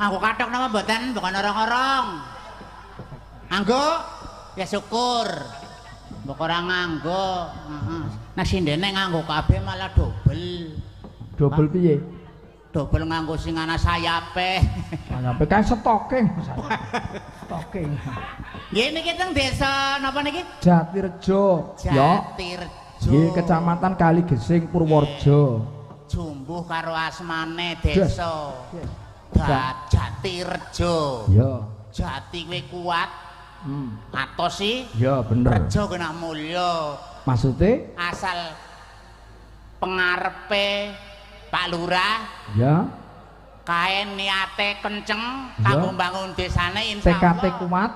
Nganggo kathok napa mboten bukan orang-orang. Nganggo ya syukur. Mbok ora nganggo, heeh. Nek sindene nganggo kabeh malah dobel. Dobel piye? Dobel nganggo sing ana sayape. Sayape kan stoking. Stoking. Nggih niki teng desa napa niki? Jatirejo. Jatirejo. Nggih Kecamatan Kaligesing Purworejo. Jumbuh karo asmane desa. Jatirejo. Ya. Jati kowe kuat. Atos sih. Ya bener. Rejo kena mulya. Maksude? Asal pengarepe Pak Lurah. Ya. Kae niate kenceng kanggo mbangun desane insyaallah. TKT kuat.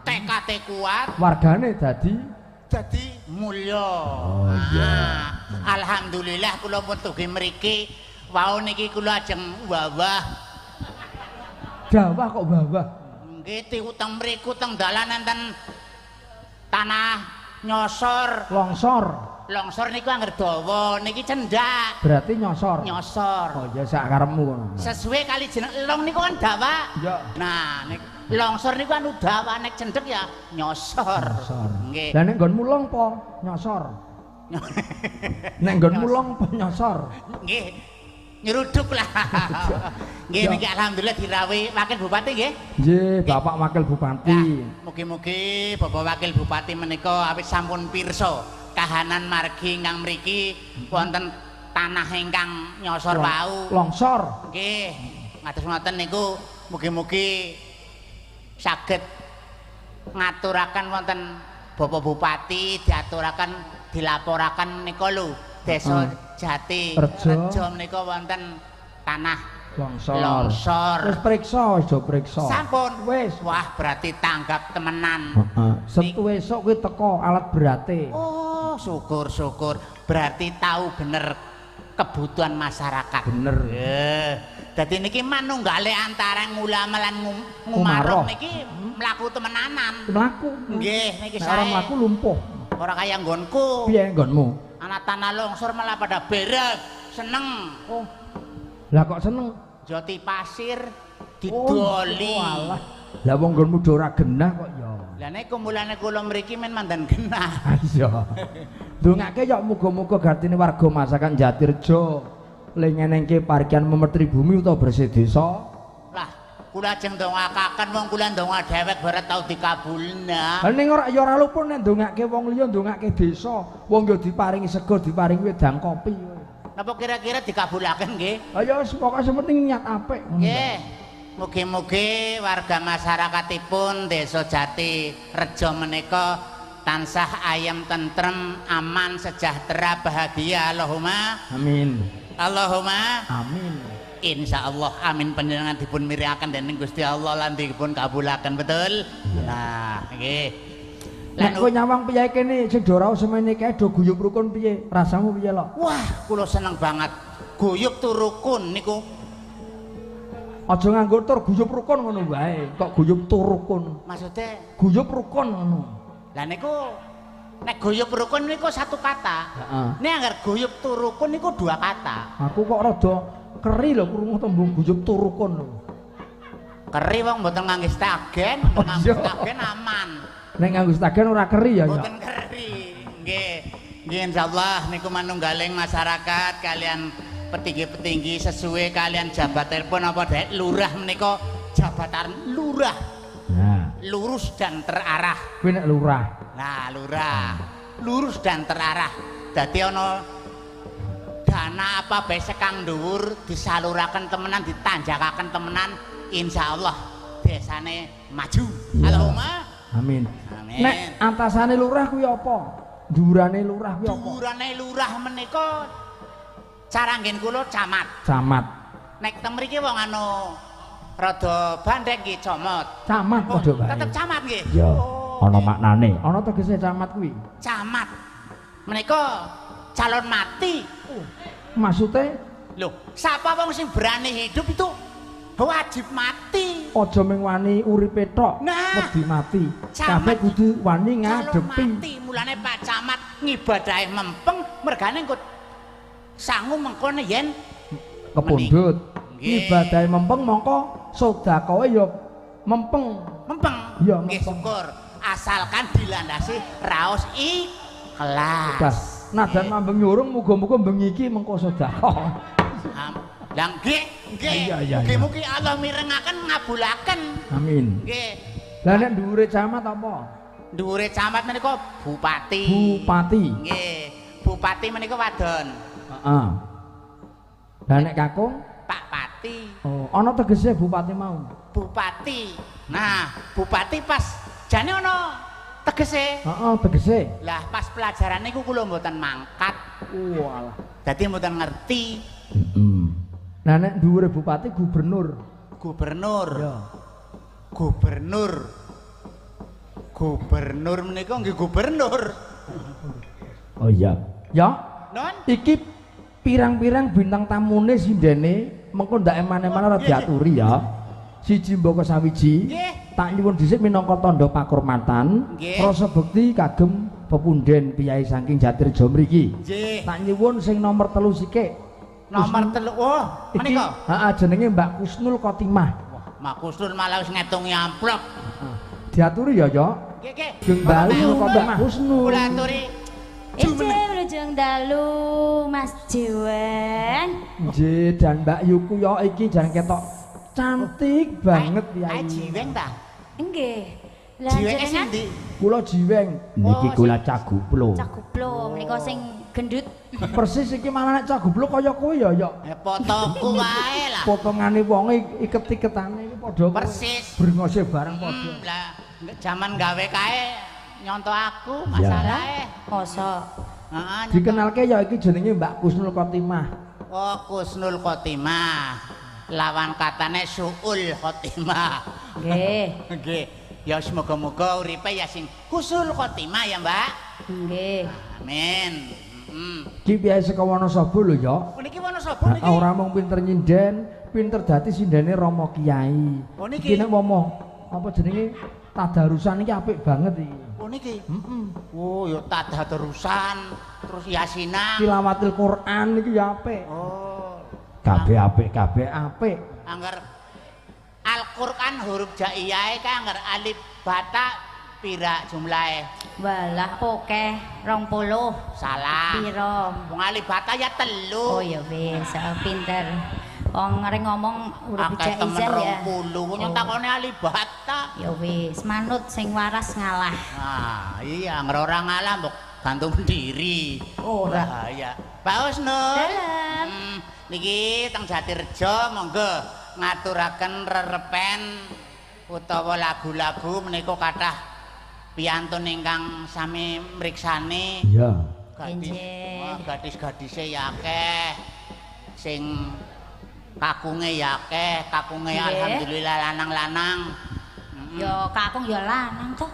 TKT kuat. Wargane dadi mulya. Oh iya. Alhamdulillah kula pun tuge mriki wau niki kula ajeng wawah. Dawah kok bawah. Nggih utang mriku teng dalan enten tanah nyosor. Longsor niku angger dawa, niki cendak. Berarti nyosor. Oh ya sak karepmu ngono. Sesuai kali jeneng long niku kan dawa. Iya. Nah, nek longsor niku anu dawa, nek cendek ya nyosor. Nggih. Lah nek nggonmu long po nyosor. Nek nggonmu long po nyosor. Nggih. Nyeruduk lah. Nggih niki alhamdulillah dirawe Wakil Bupati nggih. Nggih, Bapak Wakil Bupati. Mugi-mugi Bapak Wakil Bupati menika awit sampun pirsa kahanan margi ingkang mriki wonten tanah ingkang nyosor wau. Longsor. Nggih. Ngados ngoten niku mugi-mugi saged ngaturaken wonten Bapak Bupati diaturaken dilaporaken menika lho desa Jatirejo menika wonten tanah longsor. Wis priksa, wis do priksa. Sampun. Wis. Wah, berarti tanggap temenan. Setu esuk kuwi teko alat berate. Oh, syukur-syukur. Berarti tahu bener kebutuhan masyarakat. Bener. Dadi niki manunggale antara ulama lan ngumaroh niki mlaku temenanan. Mlaku. Nggih, niki sae. Ora mlaku lumpuh. Ora kaya nggonku. Piye nggonmu? Anak tanah longsor malah pada beres, seneng. Oh. Lah kok seneng? Joti pasir didoli. Walah. Lah wong nggonmu do ora genah kok ya. Lah nek kumulane kula mriki men mandan genah. Iya. Ndongake ya muga-muga gartine warga masakan Jatirejo le ngenengke parikan memetri bumi utawa bersih desa. Lah, kula ajeng ndongakaken wong kula ndonga dhewek barat tau dikabulna. Lah ning ora ya ora luput nek ndongake wong liya ndongake desa, wong ya diparingi sego, diparingi wedang kopi. Napa kira-kira dikabulaken nggih? Ya wis pokoke sementing niat apik. Nggih. Mugi-mugi warga masyarakatipun Desa Jatirejo menika tansah ayem tentrem, aman, sejahtera, bahagia. Allahumma amin. Allahumma amin. Insyaallah amin panjenengan dipun miriaken dening Gusti Allah lan dipun kabulaken betul. Nah, nggih. Nek kowe nyawang piye kene sing do raos semene kae do guyub rukun piye? Rasamu piye lho? Wah, kula seneng banget. Guyub tur rukun niku. Aja nganggo tur guyub rukun ngono wae. Kok guyub tur rukun? Maksude guyub rukun ngono. Lah niku nek guyub rukun niku satu kata. Heeh. Nek anggar guyub tur rukun niku dua kata. Aku kok rada keri lho krungu tembung guyub tur rukun lho. Keri wong mboten ngangge stagen, nganggo stagen aman. Nek nganggo stagen ora keri ya. Mboten keri. Nggih. Nggih insyaallah niku manunggaling masyarakat kalian petinggi-petinggi sesuai kalian jabatan pun apa dek lurah menika jabatan lurah. Nah, lurus dan terarah. Kuwi nek lurah. Nah, lurah. Lurus dan terarah. Dadi ana dana apa bae sekang dhuwur disaluraken temenan, ditanjakaken temenan, insyaallah desane maju. Ya. Allahumma amin. Amin. Nek antasane lurah kuwi apa? Dhuwurane lurah kuwi apa? Dhuwurane lurah menika cara nggen kula camat. Camat. Nek teng mriki wong anu rada bandhek nggih camat. Camat padha wae. Tetep camat nggih. Ya, ana maknane. Ana tegese camat kuwi. Camat. Menika calon mati. Maksudnya? Loh, sapa wong sing berani hidup itu wajib mati. Aja mung wani uripe tok, wedi mati. Kabeh kudu wani ngadepi. Mati mulane Pak Camat ngibadahe mempeng mergane engko sangu mengkone yen kepundhut. Nggih. Ibadahe mempeng mongko sedekahe ya mempeng. Mempeng. Iya, Nggih mempeng. syukur. Asalkan dilandasi raos ikhlas. Gas. Nadan mambeng nyurung muga-muga bengi iki mengko sedekah. Lah nggih, nggih. Iya, iya, Mugi-mugi Allah mirengaken ngabulaken. Amin. Nggih. Lah nek dhuwure camat apa? Dhuwure camat menika bupati. Bupati. Nggih. Bupati menika wadon. Heeh. Lah nek kakung? Pak Pati. Oh, ana tegese bupati mau. Bupati. Nah, bupati pas jane ana tegese. Heeh, tegese. Lah pas pelajaran niku kula mboten mangkat. Walah. Dadi mboten ngerti. Heeh. Lah nek dhuwure bupati gubernur. Gubernur. Ya. Gubernur. Gubernur menika nggih gubernur. Oh iya. Ya. Non? Iki pirang-pirang bintang tamune sindene mengko ndak emane-emane ora diaturi ya. Siji mboko sawiji. Nggih. Tak nyuwun dhisik minangka tandha pakurmatan, Nggih. rasa bekti kagem pepunden piyai saking Jatirjo mriki. Nggih. Tak nyuwun sing nomor 3 sithik. Nomor 3. Oh, Iki menika. heeh jenenge Mbak Kusnul Khotimah. Mak Kusnul malah wis ngetungi amplop. Diaturi ya, Cok. Nggih, nggih. Jeng dalu Mbak Kusnul. Kula aturi. Wilujeng dalu Mas Jiwen. Nggih, dan Mbak Yuku ya iki jan ketok cantik banget Ae Yai. jiweng ta? Nggih. Lah Jiwenge sing jenengan ndi? Kula jiweng. Niki Oh, kula caguplo. cakuplo menika sing gendut. Persis iki malah nek caguplo kaya kowe ya, Yok. Fotoku wae lah. Potongane wonge iket-iketane iki padha kowe. Persis. Brengose bareng padha. Lah jaman gawe kae nyonto aku masalahe. Mosok. Heeh. Dikenalke ya iki jenenge Mbak Kusnul Khotimah. Oh, Kusnul Khotimah. Lawan katane Suul Khotimah. Nggih. Nggih. Ya semoga-moga uripe ya sing Kusnul Khotimah ya, Mbak. Nggih. Amin. Ki piyai saka Wonosobo lho, Yok. Niki Wonosobo niki. Ora mung pinter nyinden, pinter dadi sindene Rama Kiai. Oh, niki? Iki nek momo apa jenenge tadarusan iki apik banget iki. Oh niki. Heeh. Oh, ya tadah terusan, terus yasinan. Tilawatil Quran iki ya apik. Oh. Kabeh apik, kabeh apik. Angger Al-Qur'an huruf jaiyae ka angger alif bata pira jumlahe? Walah oke 20. Salah. Piro? Wong alif bata ya telu. Oh ya wis, pinter. Wong ngareng ngomong huruf Akeh temen jaizah ya. 20. Wong takone alif bata. Ya wis, manut sing waras ngalah. Nah, iya angger ora ngalah mbok gantung pendiri. Ora. Bahaya. Pak Husnul. Dalem. Niki teng Jatirjo monggo ngaturaken rerepen utawa lagu-lagu menika kathah piyantun ingkang sami mriksani. Iya. Nggih. Gadis-gadise ya akeh. Sing kakunge ya akeh, kakunge Nggih. alhamdulillah lanang-lanang. Ya kakung ya lanang toh.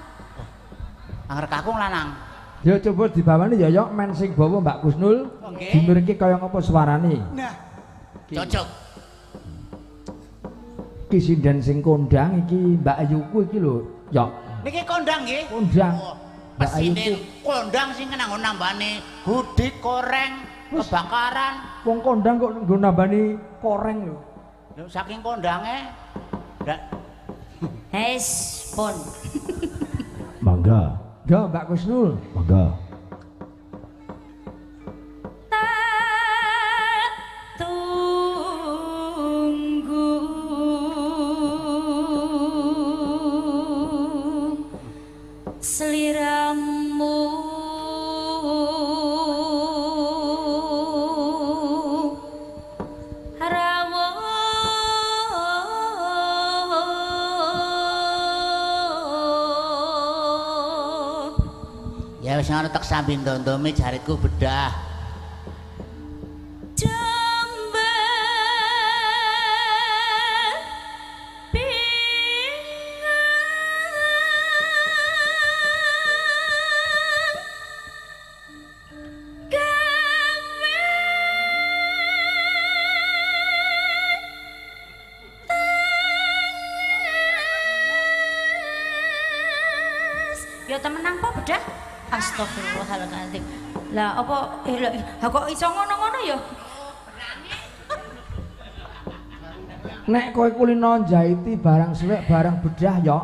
Angger kakung lanang. Ya coba dibawani ya, Yok, men sing bawa Mbak Kusnul. Nggih. Dimiringke kaya ngapa suarane. Nah, cocok. Ki sinden sing kondang iki Mbak Ayuku iki lho, Yok. Niki kondang nggih. Kondang. Oh, Mbak Pesine Ayuku. kondang sing kanggo nambani gudik koreng kebakaran. Wong kondang kok nggo nambani koreng lho. Lho saking kondange ndak Hes pun. Mangga. Ya Mbak Kusnul, mangga. Tak tunggu seliramu rawon. ya wis ngono tek sambi ndondome jaritku bedah. Ya temenan apa bedah? Astagfirullahaladzim. Lah apa kok iso ngono-ngono ya? Nek kowe kulino jahiti barang suwek, barang bedah yo.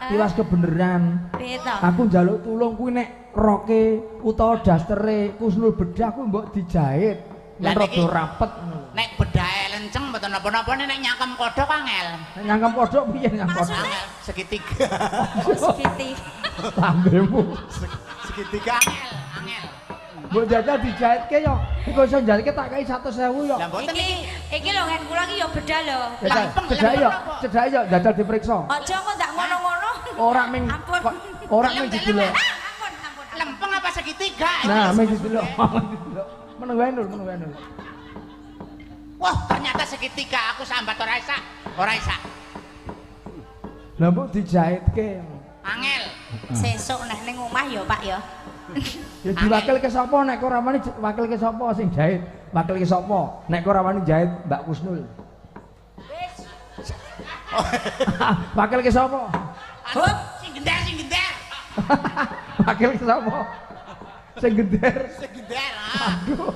Tiwas kebeneran. Beta. Aku njaluk tulung kuwi nek roke utawa dastere Kusnul bedah kuwi mbok dijahit. Lah Nek niki- rada rapet. Nek bedahe lenceng mboten napa-napa nek nyangkem kodhok angel. Nek nyangkem kodhok piye nyangkem kodhok? Angel segitiga. Oh, segiti. Lambemu. Segitiga angel, angel. Mbok jajal dijahitke yo. Iku iso jahitke tak kai 100.000 yo. Lah mboten iki Iki lho ngen kula iki ya bedah lho. Cedhake yo jajal diperiksa. Aja kok ndak ngono-ngono. Ora ming Ampun. ora ming didelok. Ampun, ampun. lempeng apa segitiga? Nah, ming didelok. Meneng wae Nur, meneng wae Nur. Wah, ternyata segitiga aku sambat ora isa. Ora isa. Lah mbok dijahitke. Angel. Sesuk nek ning omah ya, Pak ya. Ya diwakilke sapa nek ora wani wakilke sapa sing jahit? Wakilke sapa? Nek ora wani jahit Mbak Kusnul. Wakilke sapa? Aduh, sing gender, sing gender. Wakilke sapa? Sing gender. Sing gender. Ah. Aduh.